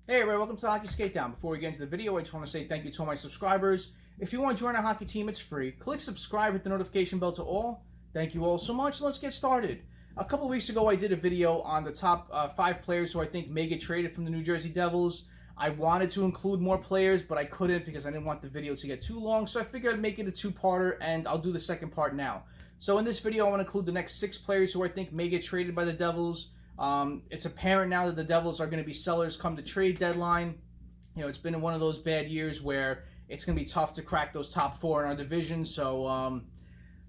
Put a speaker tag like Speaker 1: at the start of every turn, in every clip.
Speaker 1: Hey everybody, welcome to the Hockey SKATEDOWN. Before we get into the video, I just want to say thank you to all my subscribers. If you want to join our hockey team, it's free. Click subscribe, hit the notification bell to all. Thank you all so much. Let's get started. A couple of weeks ago, I did a video on the top 5 players who I think may get traded from the New Jersey Devils. I wanted to include more players, but I couldn't because I didn't want the video to get too long, so I figured I'd make it a 2-parter, and I'll do the second part now. So in this video, I want to include the next 6 players who I think may get traded by the Devils. It's apparent now that the Devils are going to be sellers come the trade deadline. You know, it's been one of those bad years where it's going to be tough to crack those top 4 in our division. So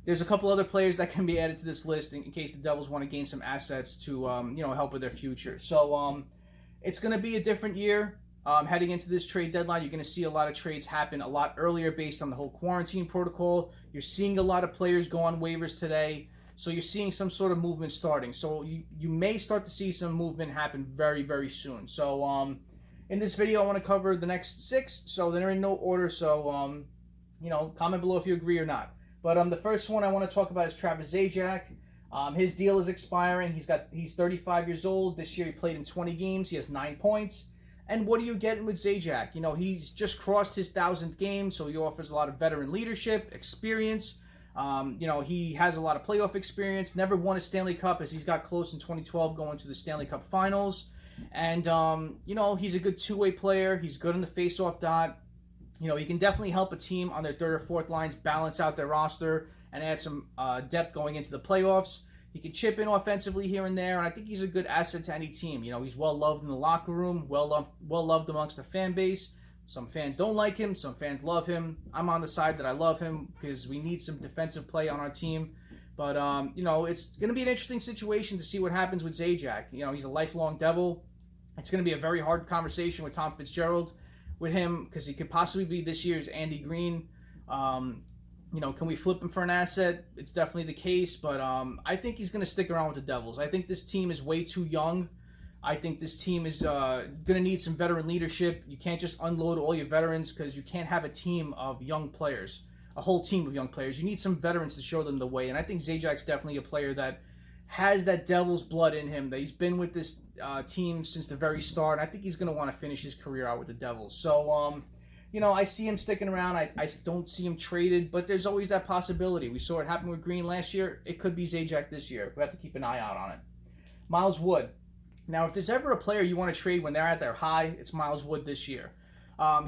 Speaker 1: there's a couple other players that can be added to this list in case the Devils want to gain some assets to help with their future. So it's going to be a different year. Heading into this trade deadline, you're going to see a lot of trades happen a lot earlier based on the whole quarantine protocol. You're seeing a lot of players go on waivers today. So you're seeing some sort of movement starting. So you may start to see some movement happen very, very soon. So in this video, I want to cover the next 6. So they're in no order. So, comment below if you agree or not. But the first one I want to talk about is Travis Zajac. His deal is expiring. He's 35 years old. This year he played in 20 games. He has 9 points. And what are you getting with Zajac? You know, he's just crossed his 1,000th game, so he offers a lot of veteran leadership, experience. He has a lot of playoff experience, never won a Stanley Cup as he's got close in 2012 going to the Stanley Cup Finals. And, he's a good two-way player. He's good on the face-off dot. He can definitely help a team on their 3rd or 4th lines balance out their roster and add some depth going into the playoffs. He can chip in offensively here and there, and I think he's a good asset to any team. He's well-loved in the locker room, well-loved amongst the fan base. Some fans don't like him. Some fans love him. I'm on the side that I love him because we need some defensive play on our team. But, it's going to be an interesting situation to see what happens with Zajac. He's a lifelong Devil. It's going to be a very hard conversation with Tom Fitzgerald with him because he could possibly be this year's Andy Green. Can we flip him for an asset? It's definitely the case. But I think he's going to stick around with the Devils. I think this team is way too young. I think this team is going to need some veteran leadership. You can't just unload all your veterans because you can't have a team of young players, a whole team of young players. You need some veterans to show them the way. And I think Zajac's definitely a player that has that Devils blood in him, that he's been with this team since the very start. And I think he's going to want to finish his career out with the Devils. So, I see him sticking around. I don't see him traded, but there's always that possibility. We saw it happen with Green last year. It could be Zajac this year. We have to keep an eye out on it. Miles Wood. Now, if there's ever a player you want to trade when they're at their high, it's Miles Wood this year.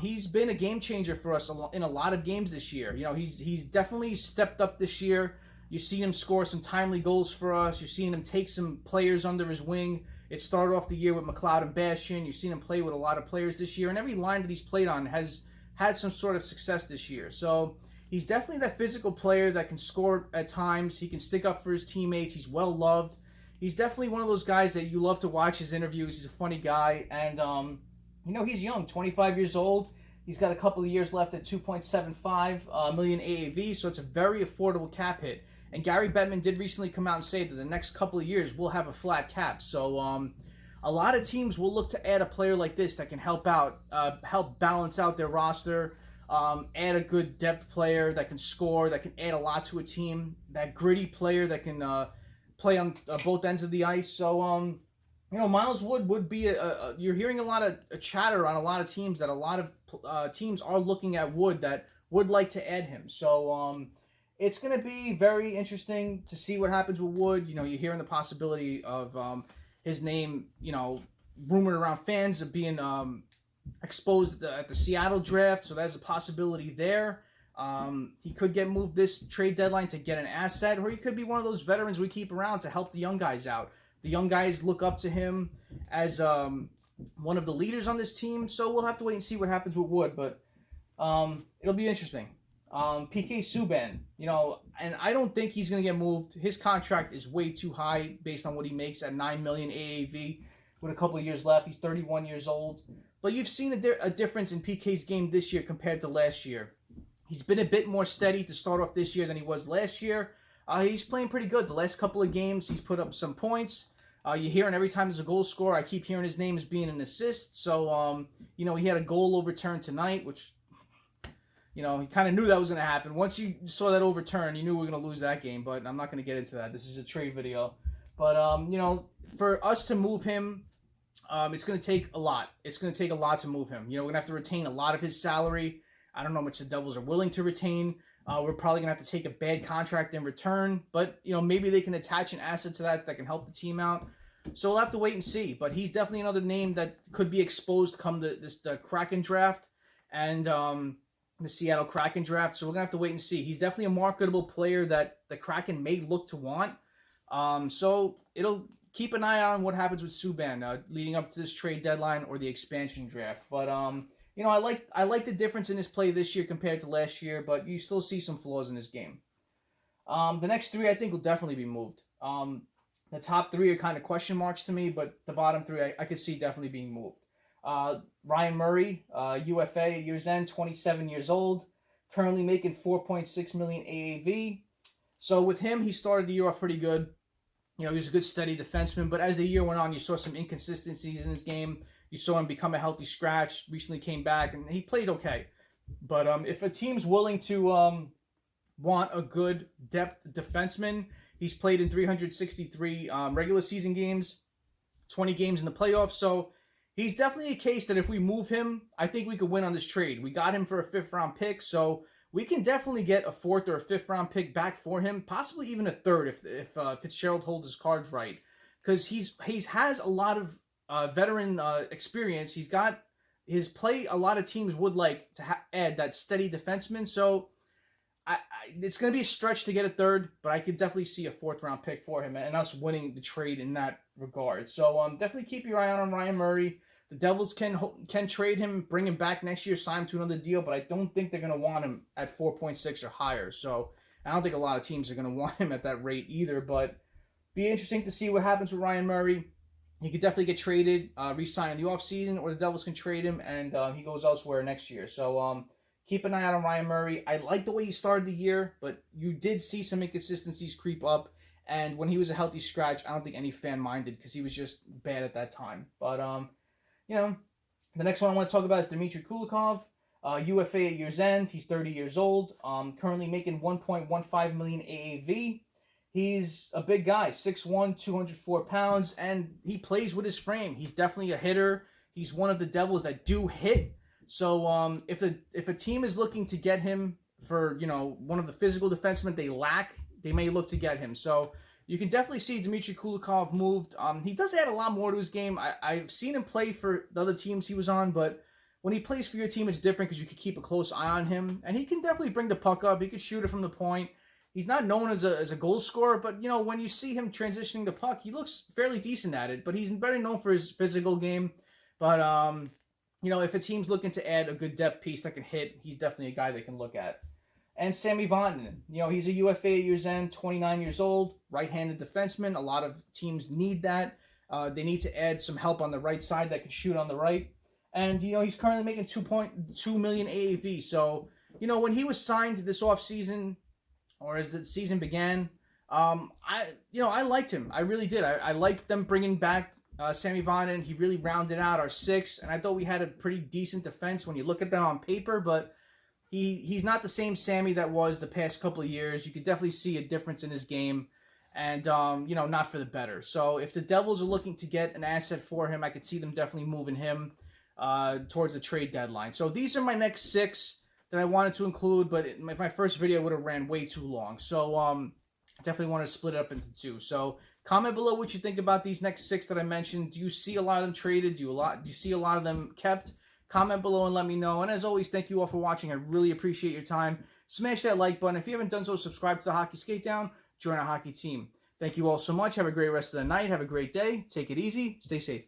Speaker 1: He's been a game changer for us in a lot of games this year. He's definitely stepped up this year. You've seen him score some timely goals for us. You've seen him take some players under his wing. It started off the year with McLeod and Bastian. You've seen him play with a lot of players this year, and every line that he's played on has had some sort of success this year. So he's definitely that physical player that can score at times. He can stick up for his teammates. He's well-loved. He's definitely one of those guys that you love to watch his interviews. He's a funny guy. And, he's young, 25 years old. He's got a couple of years left at $2.75 million AAV, so it's a very affordable cap hit. And Gary Bettman did recently come out and say that the next couple of years we'll have a flat cap. So a lot of teams will look to add a player like this that can help balance out their roster, add a good depth player that can score, that can add a lot to a team, that gritty player that can play on both ends of the ice. So, Miles Wood would be you're hearing a lot of chatter on a lot of teams that a lot of teams are looking at Wood that would like to add him. So, it's going to be very interesting to see what happens with Wood. You're hearing the possibility of his name, rumored around fans of being exposed at the Seattle draft. So there's a possibility there. He could get moved this trade deadline to get an asset, or he could be one of those veterans we keep around to help the young guys out. The young guys look up to him as one of the leaders on this team, so we'll have to wait and see what happens with Wood, but it'll be interesting. PK Subban, and I don't think he's going to get moved. His contract is way too high based on what he makes at $9 million AAV with a couple of years left. He's 31 years old, but you've seen a difference in PK's game this year compared to last year. He's been a bit more steady to start off this year than he was last year. He's playing pretty good. The last couple of games, he's put up some points. You hear him every time there's a goal scorer. I keep hearing his name as being an assist. So, he had a goal overturned tonight, which, he kind of knew that was going to happen. Once you saw that overturn, you knew we were going to lose that game. But I'm not going to get into that. This is a trade video. But, for us to move him it's going to take a lot. It's going to take a lot to move him. We're going to have to retain a lot of his salary. I don't know how much the Devils are willing to retain. We're probably going to have to take a bad contract in return. But, maybe they can attach an asset to that can help the team out. So we'll have to wait and see. But he's definitely another name that could be exposed come the Kraken draft and the Seattle Kraken draft. So we're going to have to wait and see. He's definitely a marketable player that the Kraken may look to want. So it'll keep an eye on what happens with Subban leading up to this trade deadline or the expansion draft. But I like the difference in his play this year compared to last year, but you still see some flaws in his game. The next three I think will definitely be moved. The top three are kind of question marks to me, but the bottom three I could see definitely being moved. Ryan Murray, UFA at year's end, 27 years old, currently making $4.6 million AAV. So with him, he started the year off pretty good. He was a good, steady defenseman, but as the year went on, you saw some inconsistencies in his game. You saw him become a healthy scratch, recently came back, and he played okay. But if a team's willing to want a good depth defenseman, he's played in 363 regular season games, 20 games in the playoffs, so he's definitely a case that if we move him, I think we could win on this trade. We got him for a 5th-round pick, so we can definitely get a 4th or a 5th-round pick back for him, possibly even a 3rd if Fitzgerald holds his cards right, because he has a lot of veteran experience. He's got his play. A lot of teams would like to add that steady defenseman, so it's going to be a stretch to get a 3rd, but I could definitely see a 4th-round pick for him and us winning the trade in that regard. So definitely keep your eye on Ryan Murray. The Devils can trade him, bring him back next year, sign him to another deal, but I don't think they're going to want him at 4.6 or higher. So I don't think a lot of teams are going to want him at that rate either, but be interesting to see what happens with Ryan Murray. He could definitely get traded, re-sign in the offseason, or the Devils can trade him and he goes elsewhere next year. So keep an eye out on Ryan Murray. I like the way he started the year, but you did see some inconsistencies creep up. And when he was a healthy scratch, I don't think any fan minded because he was just bad at that time. But, the next one I want to talk about is Dimitrenko, UFA at year's end. He's 30 years old, currently making $1.15 million AAV. He's a big guy, 6'1", 204 pounds, and he plays with his frame. He's definitely a hitter. He's one of the Devils that do hit. So if a team is looking to get him for, one of the physical defensemen they lack, they may look to get him. So you can definitely see Dmitry Kulikov moved. He does add a lot more to his game. I've seen him play for the other teams he was on, but when he plays for your team, it's different because you can keep a close eye on him. And he can definitely bring the puck up. He can shoot it from the point. He's not known as a goal scorer, but, when you see him transitioning the puck, he looks fairly decent at it. But he's better known for his physical game. But, if a team's looking to add a good depth piece that can hit, he's definitely a guy they can look at. And Sami Vatanen, he's a UFA at year's end, 29 years old, right-handed defenseman. A lot of teams need that. They need to add some help on the right side that can shoot on the right. And, he's currently making $2.2 million AAV. So, when he was signed this offseason, or as the season began, I liked him. I really did. I liked them bringing back Sami Vatanen. He really rounded out our 6, and I thought we had a pretty decent defense when you look at them on paper, but he's not the same Sammy that was the past couple of years. You could definitely see a difference in his game, and, not for the better. So if the Devils are looking to get an asset for him, I could see them definitely moving him towards the trade deadline. So these are my next 6 that I wanted to include, but my first video would have ran way too long. So definitely want to split it up into 2. So comment below what you think about these next 6 that I mentioned. Do you see a lot of them traded? Do you see a lot of them kept? Comment below and let me know. And as always, thank you all for watching. I really appreciate your time. Smash that like button. If you haven't done so, subscribe to the Hockey Skate Down. Join our hockey team. Thank you all so much. Have a great rest of the night. Have a great day. Take it easy. Stay safe.